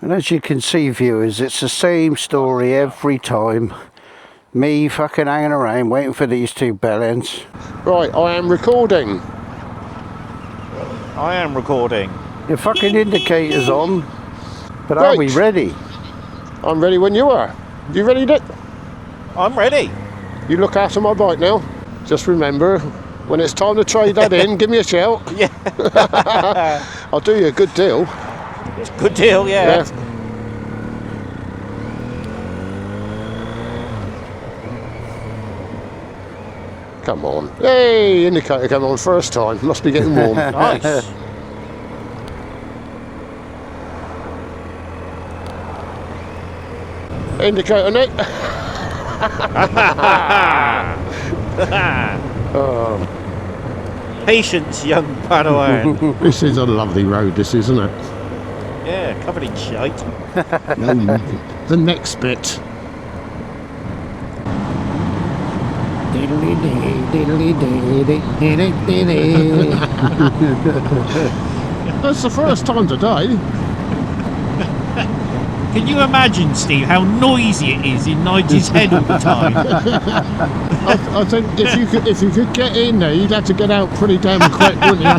And as you can see, viewers, it's the same story every time. Me fucking hanging around waiting for these two bellends. Right, I am recording. I am recording. Your fucking indicator's on. But Right. are we ready? I'm ready when you are. You ready, Dick? I'm ready. You look after my bike now. Just remember, when it's time to trade that in, give me a shout. Yeah. I'll do you a good deal. Good deal, yeah. Come on. Hey, indicator come on first time. Must be getting warm. Nice. Indicator, Nick. Patience, young Padawan. This is a lovely road, this isn't it? Yeah, covered in shite. No, the next bit. That's the first time today. Can you imagine, Steve, how noisy it is in Nigel's head all the time? I think if you could get in there, you'd have to get out pretty damn quick, wouldn't you?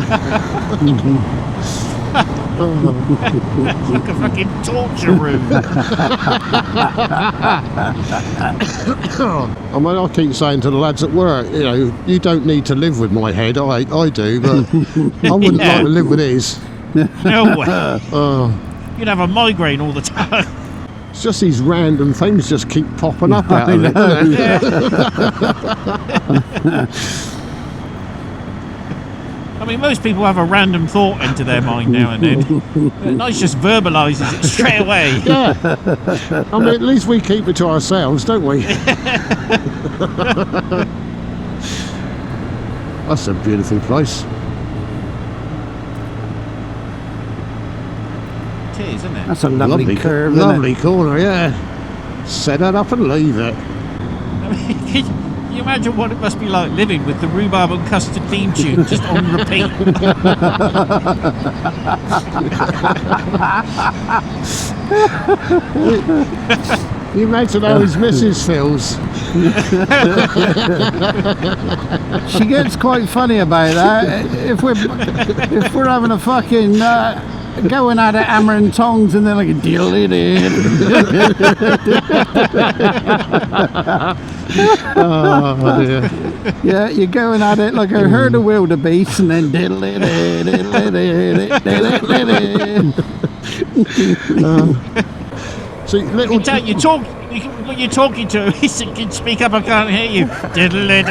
It's like a fucking torture room. I mean, I keep saying to the lads at work, you know, you don't need to live with my head. I do, but I wouldn't like to live with his. No way. You'd have a migraine all the time. It's just these random things just keep popping up out of it. I mean, most people have a random thought into their mind now and then. Nice just verbalises it straight away. Yeah. I mean, at least we keep it to ourselves, don't we? That's a beautiful place. It is, isn't it? That's a lovely curve, isn't Lovely it? corner, yeah. Set it up and leave it. I mean, can you imagine what it must be like living with the Rhubarb and Custard theme tune just on repeat? You imagine how his missus feels. She gets quite funny about that. If we're having a fucking going at it, hammer and tongs, and then like a deal it in. Oh dear. Yeah, you're going at it like a herd of wildebeest, and then diddle it in, diddle it in, diddle it in. See, little When you're talking to him, he can speak up, I can't hear you. Diddle it.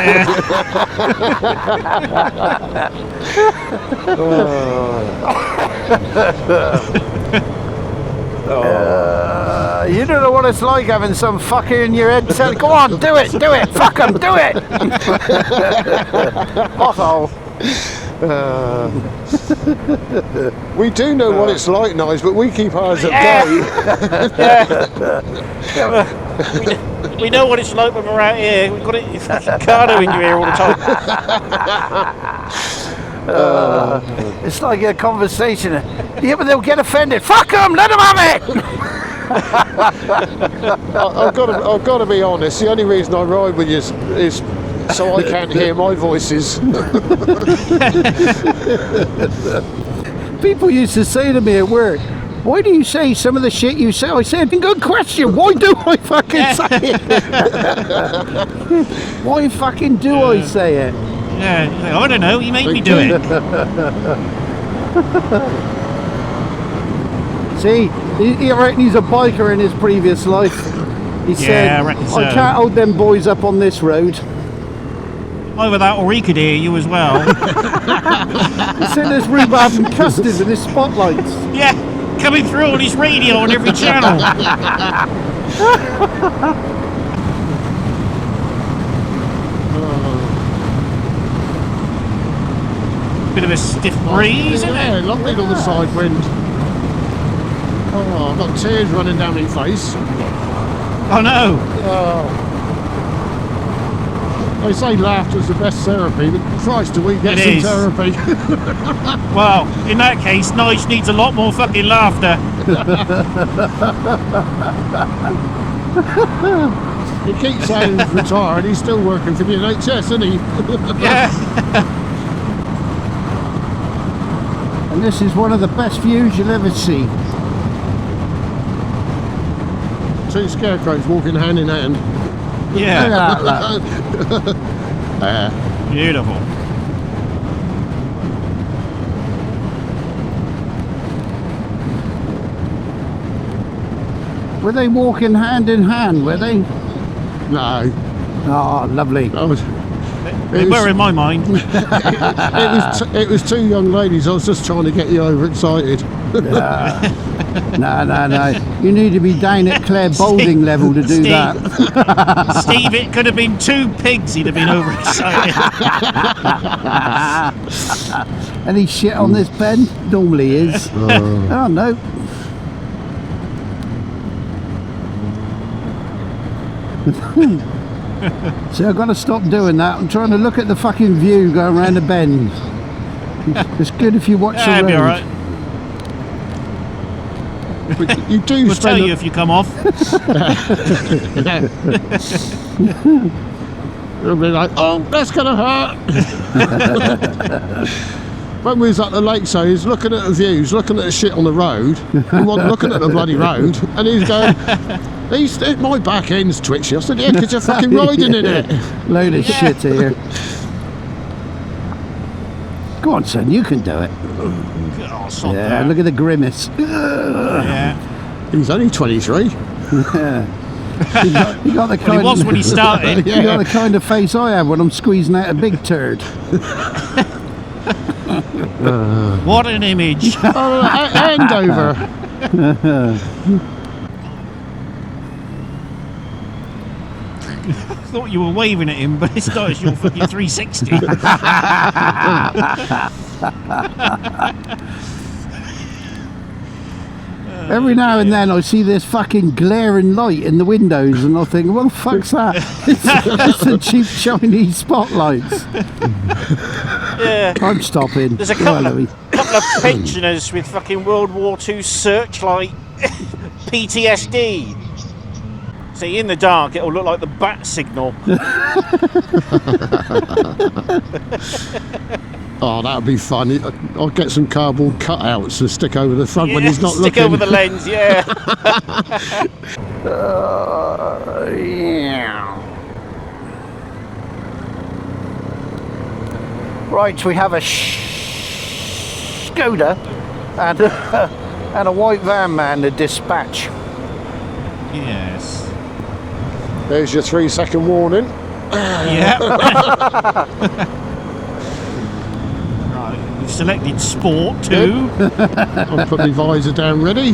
You don't know what it's like having some fucker in your head telling, go on, do it, fuck 'em, do it. Pothole. we do know what it's like, Nige, but we keep ours at bay. We know what it's like when we're out here. We've got it fucking Cardo in your ear all the time. It's like a conversation. Yeah, but they'll get offended. Fuck 'em, let them have it. I've got to be honest. The only reason I ride with you is so I can't hear my voices. People used to say to me at work, why do you say some of the shit you say? I said, good question. Why do I fucking say it? Why fucking do I say it? Yeah, I don't know, you make me do it. See, he reckon he's a biker in his previous life. He said, I reckon so. I can't hold them boys up on this road. Either that or he could hear you as well. He said there's rhubarb and custard with his spotlights. Yeah, coming through on his radio on every channel. Bit of a stiff breeze, isn't Yeah, it? lovely little side wind. Oh, I've got tears running down my face. Oh no. Oh. They say laughter's the best therapy, but Christ, do we get It some is. therapy? Well, in that case, Nige needs a lot more fucking laughter. He keeps saying he's retired, he's still working for the NHS, isn't he? Yeah. And this is one of the best views you'll ever see. Two scarecrows walking hand in hand. Look Yeah. at that, look. Beautiful. Were they walking hand in hand, were they? No. Oh, lovely. I was, They were in my mind. it was two young ladies. I was just trying to get you overexcited. No. You need to be down at Claire Boulding level to do that. Steve, it could have been two pigs. He'd have been overexcited. Any shit on this bend? Normally is. Oh no. See, I've got to stop doing that. I'm trying to look at the fucking view going around the bend. It's good if you watch Yeah, the it'll be road. alright. But you do We'll spend tell you if you come off. It'll be like, oh, that's gonna hurt. When we was at the lake, so he's looking at the views, looking at the shit on the road. He wasn't looking at the bloody road, and he's going, my back end's twitchy. I said, yeah, because you're fucking riding in it. Load of shit here. Go on, son, you can do it. Oh, sod Yeah, that. look at the grimace. Yeah. He's only 23. You got the Well, he was when he started. You got the kind of face I have when I'm squeezing out a big turd. What an image. Oh, hand over. I thought you were waving at him, but it's not. It's your fucking 360. Every now and then I see this fucking glaring light in the windows and I think, what the fuck's that? It's the cheap Chinese spotlights. Yeah. I'm stopping. There's a Go on, couple Louis. of pensioners with fucking World War II searchlight PTSD. See, in the dark, it'll look like the bat signal. Oh, that would be fun. I'll get some cardboard cutouts to stick over the front when he's not stick looking. over the lens, yeah. Right, we have a Skoda and a white van man to dispatch. Yes. There's your 3-second warning. Yeah. Right. We've selected sport too. I'll put my visor down ready.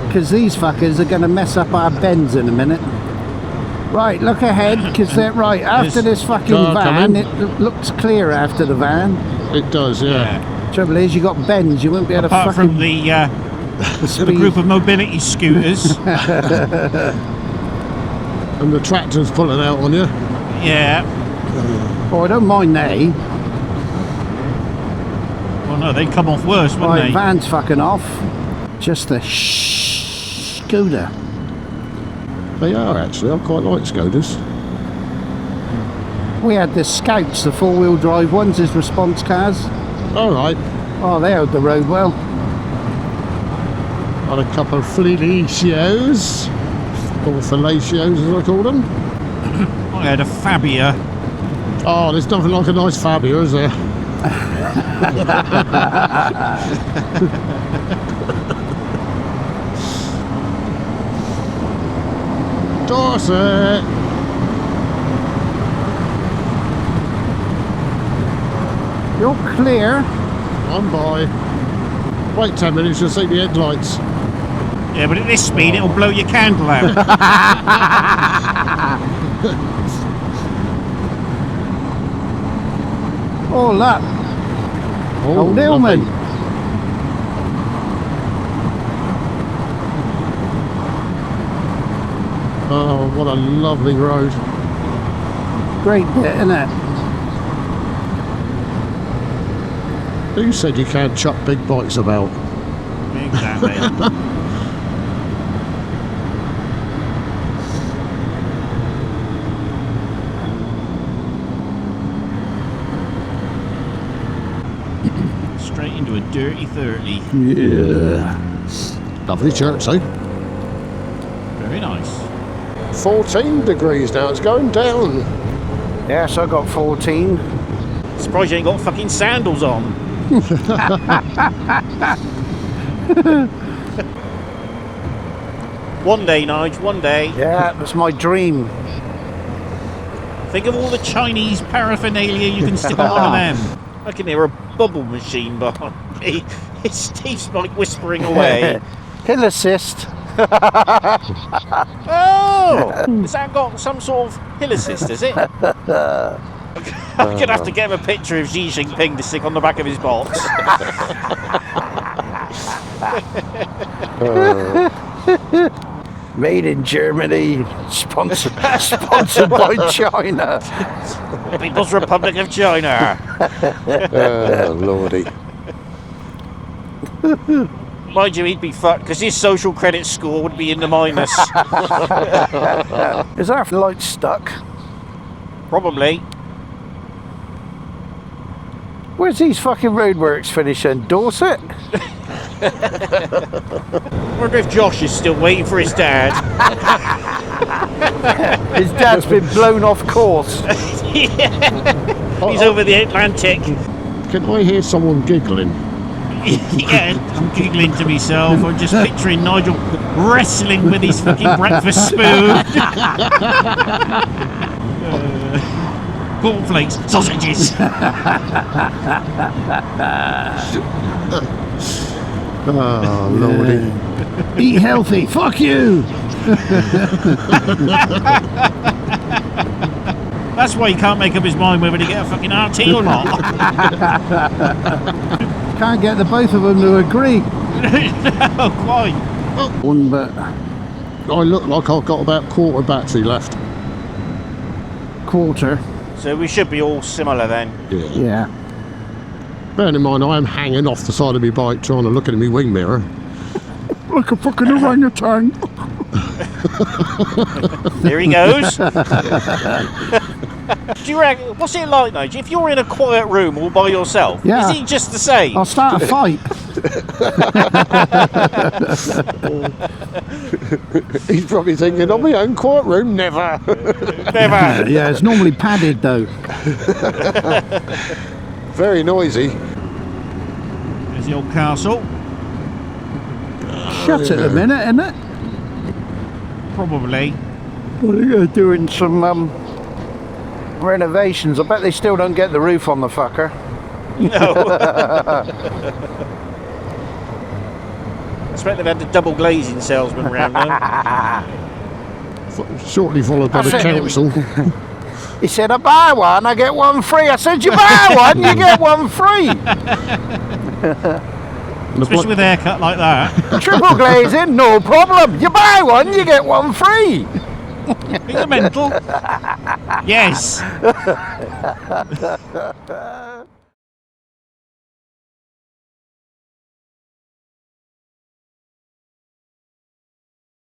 Because these fuckers are going to mess up our bends in a minute. Right, look ahead, because they're right. After this fucking car van, coming. it looks clear after the van. It does, yeah. Trouble is, you got bends, you won't be able to Apart fucking from the speed. group of mobility scooters. And the tractor's pulling out on you. Yeah. Oh, I don't mind they. Well, no, they'd come off worse, wouldn't Right, they? van's fucking off. Just the Skoda. They are actually. I quite like Skodas. We had the Scouts, the four-wheel drive ones, as response cars. All right. Oh, they held the road well. On a couple of fellatio's, or fellatio's as I call them. I had a Fabia. Oh, there's nothing like a nice Fabia, is there? Dorset. You're clear. I'm by. Wait 10 minutes, you'll see the headlights. Yeah, but at this speed, it'll blow your candle out. Oh, look. Old lovely. Hillman. Oh, what a lovely road. Great bit, isn't it? Who said you can't chuck big bikes about? Exactly. Straight into a dirty 30. Yeah. Lovely church, though. Very nice. 14 degrees now, it's going down. Yes, I got 14. Surprised you ain't got fucking sandals on. One day, Nige, one day. Yeah, that's my dream. Think of all the Chinese paraphernalia you can stick on one of them. I can hear a bubble machine behind me. It's Steve's like whispering away. Hill assist. Oh! Has that got some sort of hill assist, is it? I'm gonna have to get him a picture of Xi Jinping to stick on the back of his box. Made in Germany, sponsored by China. People's Republic of China. Oh, lordy. Mind you, he'd be fucked because his social credit score would be in the minus. Is our light stuck? Probably. Where's these fucking roadworks finishing? Dorset? Wonder if Josh is still waiting for his dad. His dad's been blown off course. Yeah. He's over the Atlantic. Can I hear someone giggling? Yeah, I'm giggling to myself. I'm just picturing Nigel wrestling with his fucking breakfast spoon. Cornflakes, sausages. Oh, lordy. Eat healthy, fuck you! That's why he can't make up his mind whether to get a fucking RT or not. Can't get the both of them to agree. No, quite. One, but I look like I've got about quarter battery left. quarter. So we should be all similar then. Yeah. Bearing in mind, I am hanging off the side of my bike trying to look in my wing mirror. Like a fucking orangutan. There he goes. Do you reckon, what's it like, Nige? If you're in a quiet room all by yourself, Yeah. is it just the same? I'll start a fight. He's probably thinking, on my own quiet room, never. Never. Yeah, it's normally padded though. Very noisy. There's the old castle. Shut it a minute, isn't it? Probably. What are you doing? Some renovations. I bet they still don't get the roof on the fucker. No. I expect they've had the double glazing salesman round now. Shortly followed by the That's it. council. He said, I buy one, I get one free. I said, you buy one, you get one free. Especially with a haircut like that. Triple glazing, no problem. You buy one, you get one free. Are you mental? Yes.